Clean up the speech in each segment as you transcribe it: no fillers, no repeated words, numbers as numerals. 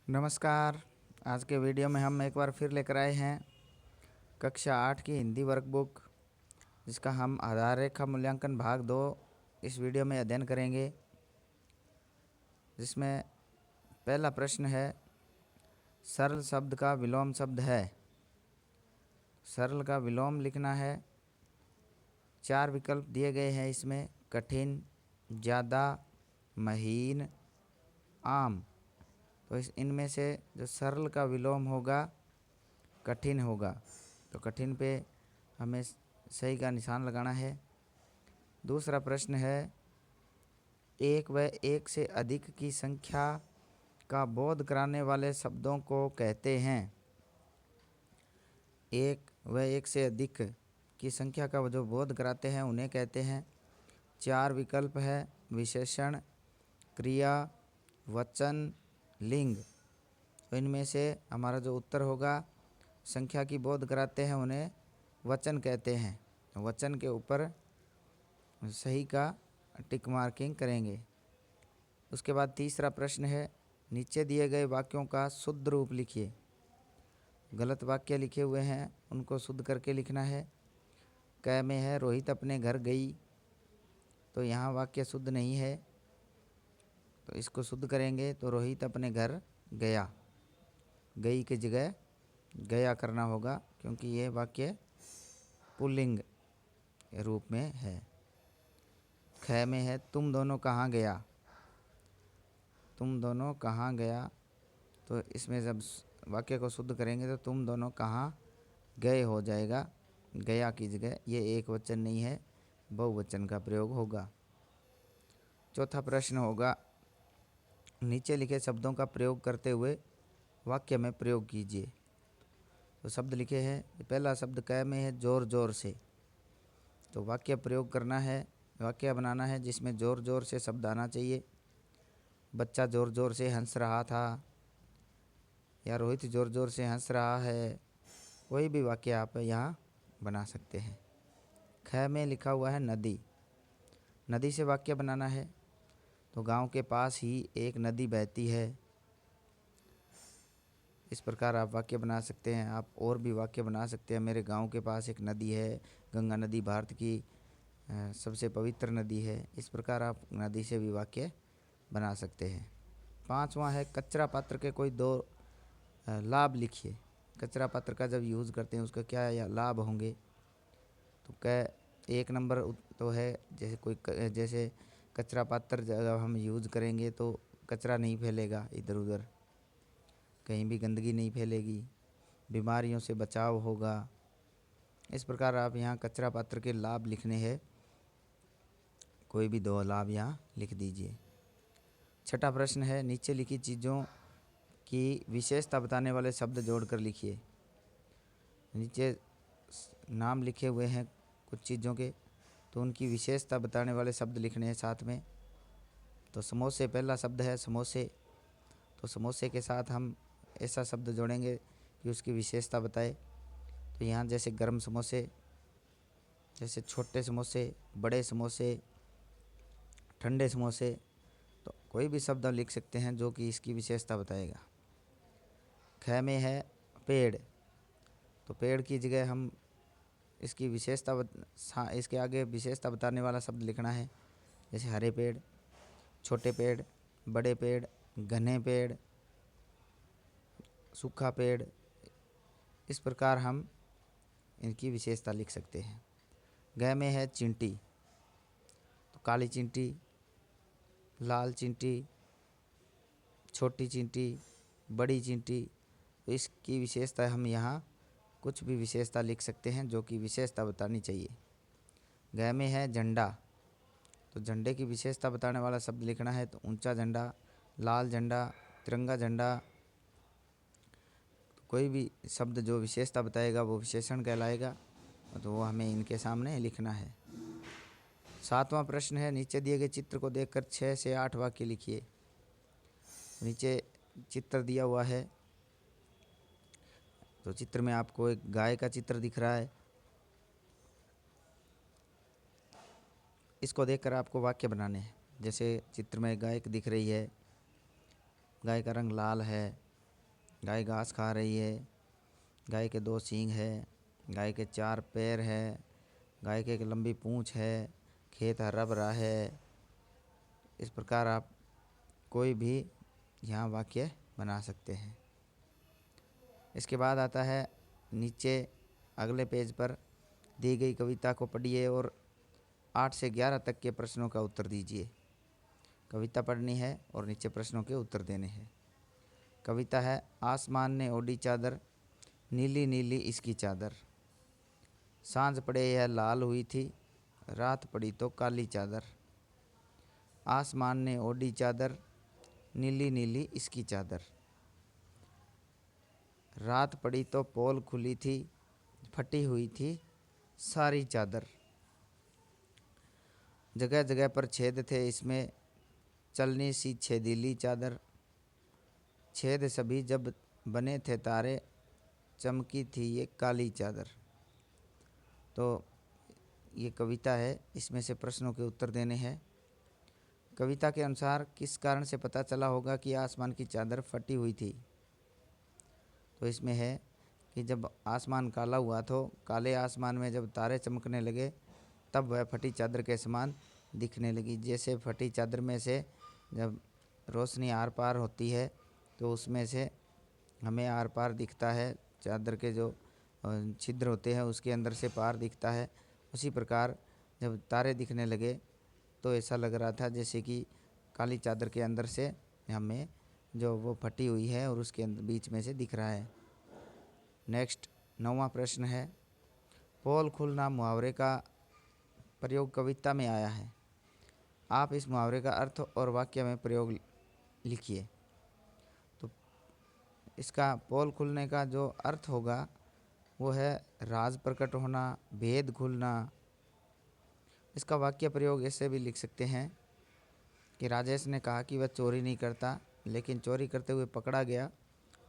नमस्कार। आज के वीडियो में हम एक बार फिर लेकर आए हैं कक्षा 8 की हिंदी वर्कबुक, जिसका हम आधार रेखा मूल्यांकन भाग 2 इस वीडियो में अध्ययन करेंगे। जिसमें पहला प्रश्न है, सरल शब्द का विलोम शब्द है। सरल का विलोम लिखना है। 4 विकल्प दिए गए हैं इसमें: कठिन, ज़्यादा, महीन, आम। तो इनमें से जो सरल का विलोम होगा कठिन होगा। तो कठिन पे हमें सही का निशान लगाना है। दूसरा प्रश्न है, एक व एक से अधिक की संख्या का बोध कराने वाले शब्दों को कहते हैं। एक व एक से अधिक की संख्या का जो बोध कराते हैं उन्हें कहते हैं। 4 विकल्प है: विशेषण, क्रिया, वचन, लिंग। तो इनमें से हमारा जो उत्तर होगा, संख्या की बोध कराते हैं उन्हें वचन कहते हैं। वचन के ऊपर सही का टिक मार्किंग करेंगे। उसके बाद तीसरा प्रश्न है, नीचे दिए गए वाक्यों का शुद्ध रूप लिखिए। गलत वाक्य लिखे हुए हैं, उनको शुद्ध करके लिखना है। क में है, रोहित अपने घर गई। तो यहाँ वाक्य शुद्ध नहीं है, तो इसको शुद्ध करेंगे। तो रोहित अपने घर गया, गई की जगह गया करना होगा, क्योंकि ये वाक्य पुल्लिंग रूप में है। ख में है, तुम दोनों कहाँ गया। तुम दोनों कहाँ गया। तो इसमें जब वाक्य को शुद्ध करेंगे तो तुम दोनों कहाँ गए हो जाएगा, गया की जगह। ये एक वचन नहीं है, बहुवचन का प्रयोग होगा। चौथा प्रश्न होगा, नीचे लिखे शब्दों का प्रयोग करते हुए वाक्य में प्रयोग कीजिए। तो शब्द लिखे हैं। पहला शब्द क में है, जोर जोर से। तो वाक्य प्रयोग करना है, वाक्य बनाना है जिसमें जोर जोर से शब्द आना चाहिए। बच्चा जोर जोर से हंस रहा था, या रोहित जोर जोर से हंस रहा है। कोई भी वाक्य आप यहाँ बना सकते हैं। ख में लिखा हुआ है नदी। नदी से वाक्य बनाना है। तो गांव के पास ही एक नदी बहती है। इस प्रकार आप वाक्य बना सकते हैं। आप और भी वाक्य बना सकते हैं। मेरे गांव के पास एक नदी है, गंगा नदी भारत की सबसे पवित्र नदी है। इस प्रकार आप नदी से भी वाक्य बना सकते हैं। पांचवा है, कचरा पात्र के कोई 2 लाभ लिखिए। कचरा पात्र का जब यूज़ करते हैं उसका क्या या लाभ होंगे। तो एक नंबर तो है, जैसे कचरा पात्र जब हम यूज़ करेंगे तो कचरा नहीं फैलेगा इधर उधर, कहीं भी गंदगी नहीं फैलेगी, बीमारियों से बचाव होगा। इस प्रकार आप यहाँ कचरा पात्र के लाभ लिखने हैं। कोई भी 2 लाभ यहाँ लिख दीजिए। छठा प्रश्न है, नीचे लिखी चीज़ों की विशेषता बताने वाले शब्द जोड़कर लिखिए। नीचे नाम लिखे हुए हैं कुछ चीज़ों के, तो उनकी विशेषता बताने वाले शब्द लिखने हैं साथ में। तो समोसे पहला शब्द है, समोसे। तो समोसे के साथ हम ऐसा शब्द जोड़ेंगे कि उसकी विशेषता बताए। तो यहाँ जैसे गर्म समोसे, जैसे छोटे समोसे, बड़े समोसे, ठंडे समोसे। तो कोई भी शब्द लिख सकते हैं जो कि इसकी विशेषता बताएगा। ख में है पेड़। तो पेड़ की जगह हम इसकी इसके आगे विशेषता बताने वाला शब्द लिखना है। जैसे हरे पेड़, छोटे पेड़, बड़े पेड़, घने पेड़, सूखा पेड़। इस प्रकार हम इनकी विशेषता लिख सकते हैं। ग में है चींटी। तो काली चींटी, लाल चींटी, छोटी चींटी, बड़ी चींटी। तो इसकी विशेषता हम यहाँ कुछ भी विशेषता लिख सकते हैं जो कि विशेषता बतानी चाहिए। ग में है झंडा। तो झंडे की विशेषता बताने वाला शब्द लिखना है। तो ऊंचा झंडा, लाल झंडा, तिरंगा झंडा। तो कोई भी शब्द जो विशेषता बताएगा वो विशेषण कहलाएगा। तो वो हमें इनके सामने लिखना है। सातवां प्रश्न है, नीचे दिए गए चित्र को देखकर 6 से 8 वाक्य लिखिए। नीचे चित्र दिया हुआ है। तो चित्र में आपको एक गाय का चित्र दिख रहा है। इसको देखकर आपको वाक्य बनाने हैं। जैसे चित्र में गाय दिख रही है, गाय का रंग लाल है, गाय घास खा रही है, गाय के 2 सींग है, गाय के 4 पैर है, गाय के एक लंबी पूँछ है, खेत हरा भरा है। इस प्रकार आप कोई भी यहाँ वाक्य बना सकते हैं। इसके बाद आता है नीचे अगले पेज पर दी गई कविता को पढ़िए और 8 से 11 तक के प्रश्नों का उत्तर दीजिए। कविता पढ़नी है और नीचे प्रश्नों के उत्तर देने हैं। कविता है, आसमान ने ओढ़ी चादर, नीली नीली इसकी चादर। सांझ पड़े यह लाल हुई थी, रात पड़ी तो काली चादर। आसमान ने ओढ़ी चादर, नीली नीली इसकी चादर। रात पड़ी तो पोल खुली थी, फटी हुई थी सारी चादर। जगह जगह पर छेद थे इसमें, चलनी सी छेदीली चादर। छेद सभी जब बने थे तारे, चमकी थी ये काली चादर। तो ये कविता है, इसमें से प्रश्नों के उत्तर देने हैं। कविता के अनुसार किस कारण से पता चला होगा कि आसमान की चादर फटी हुई थी? तो इसमें है कि जब आसमान काला हुआ तो काले आसमान में जब तारे चमकने लगे तब वह फटी चादर के समान दिखने लगी। जैसे फटी चादर में से जब रोशनी आर पार होती है तो उसमें से हमें आर पार दिखता है, चादर के जो छिद्र होते हैं उसके अंदर से पार दिखता है। उसी प्रकार जब तारे दिखने लगे तो ऐसा लग रहा था जैसे कि काली चादर के अंदर से हमें जो वो फटी हुई है और उसके अंदर बीच में से दिख रहा है। नेक्स्ट 9वां प्रश्न है, पोल खुलना मुहावरे का प्रयोग कविता में आया है। आप इस मुहावरे का अर्थ और वाक्य में प्रयोग लिखिए। तो इसका पोल खुलने का जो अर्थ होगा वो है राज प्रकट होना, भेद खुलना। इसका वाक्य प्रयोग ऐसे भी लिख सकते हैं कि राजेश ने कहा कि वह चोरी नहीं करता, लेकिन चोरी करते हुए पकड़ा गया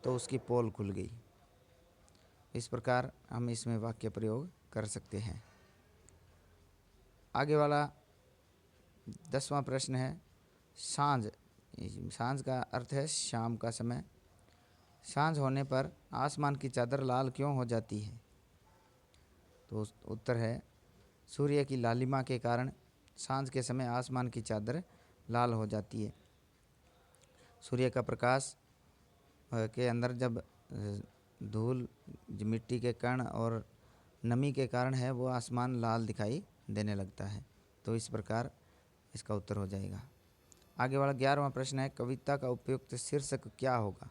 तो उसकी पोल खुल गई। इस प्रकार हम इसमें वाक्य प्रयोग कर सकते हैं। आगे वाला 10वां प्रश्न है, सांझ। सांझ का अर्थ है शाम का समय। सांझ होने पर आसमान की चादर लाल क्यों हो जाती है? तो उत्तर है, सूर्य की लालिमा के कारण सांझ के समय आसमान की चादर लाल हो जाती है। सूर्य का प्रकाश के अंदर जब धूल, मिट्टी के कण और नमी के कारण है वो आसमान लाल दिखाई देने लगता है। तो इस प्रकार इसका उत्तर हो जाएगा। आगे वाला 11वां प्रश्न है, कविता का उपयुक्त शीर्षक क्या होगा?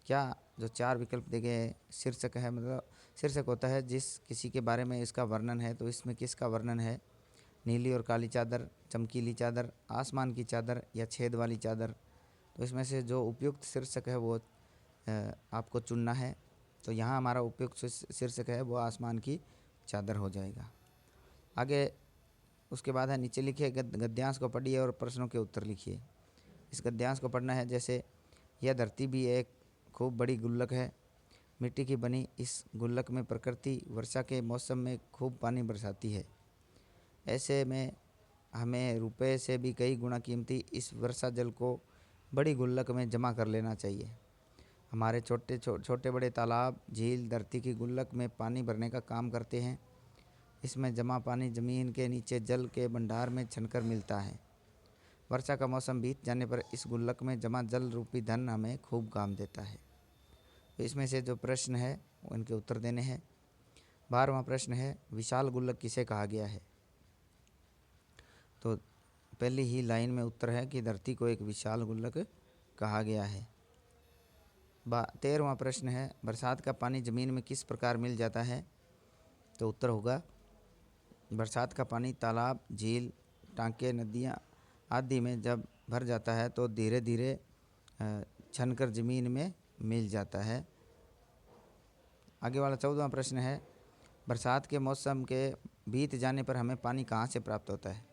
क्या जो 4 विकल्प दिए गए शीर्षक है, मतलब शीर्षक होता है जिस किसी के बारे में इसका वर्णन है। तो इसमें किसका वर्णन है? नीली और काली चादर, चमकीली चादर, आसमान की चादर या छेद वाली चादर। तो इसमें से जो उपयुक्त शीर्षक है वो आपको चुनना है। तो यहाँ हमारा उपयुक्त शीर्षक है वो आसमान की चादर हो जाएगा। आगे उसके बाद है, नीचे लिखिए गद्यांश को पढ़िए और प्रश्नों के उत्तर लिखिए। इस गद्यांश को पढ़ना है जैसे, यह धरती भी एक खूब बड़ी गुल्लक है। मिट्टी की बनी इस गुल्लक में प्रकृति वर्षा के मौसम में खूब पानी बरसाती है। ऐसे में हमें रुपए से भी कई गुना कीमती इस वर्षा जल को बड़ी गुल्लक में जमा कर लेना चाहिए। हमारे छोटे बड़े तालाब, झील धरती की गुल्लक में पानी भरने का काम करते हैं। इसमें जमा पानी ज़मीन के नीचे जल के भंडार में छनकर मिलता है। वर्षा का मौसम बीत जाने पर इस गुल्लक में जमा जल रूपी धन हमें खूब काम देता है। तो इसमें से जो प्रश्न है उनके उत्तर देने हैं। 12वां प्रश्न है, विशाल गुल्लक किसे कहा गया है? तो पहली ही लाइन में उत्तर है कि धरती को एक विशाल गुल्लक कहा गया है। 13वां प्रश्न है, बरसात का पानी ज़मीन में किस प्रकार मिल जाता है? तो उत्तर होगा, बरसात का पानी तालाब, झील, टांके, नदियाँ आदि में जब भर जाता है तो धीरे धीरे छनकर ज़मीन में मिल जाता है। आगे वाला 14वां प्रश्न है, बरसात के मौसम के बीत जाने पर हमें पानी कहाँ से प्राप्त होता है?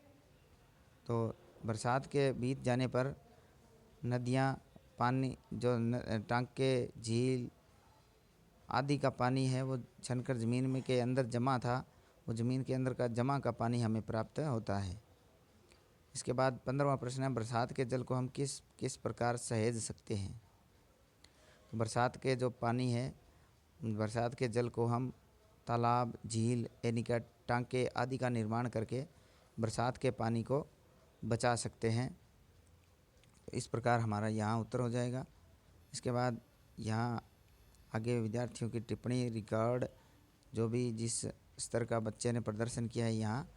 तो बरसात के बीत जाने पर नदियाँ, पानी जो टांके, झील आदि का पानी है वो छनकर ज़मीन में के अंदर जमा था, वो ज़मीन के अंदर का जमा का पानी हमें प्राप्त होता है। इसके बाद 15वां प्रश्न है, बरसात के जल को हम किस किस प्रकार सहेज सकते हैं? बरसात के जो पानी है, बरसात के जल को हम तालाब, झील, एनीकट, टांके आदि का निर्माण करके बरसात के पानी को बचा सकते हैं। तो इस प्रकार हमारा यहाँ उत्तर हो जाएगा। इसके बाद यहाँ आगे विद्यार्थियों की टिप्पणी, रिकॉर्ड, जो भी जिस स्तर का बच्चे ने प्रदर्शन किया है यहाँ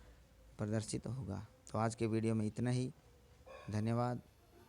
प्रदर्शित होगा। तो आज के वीडियो में इतना ही। धन्यवाद।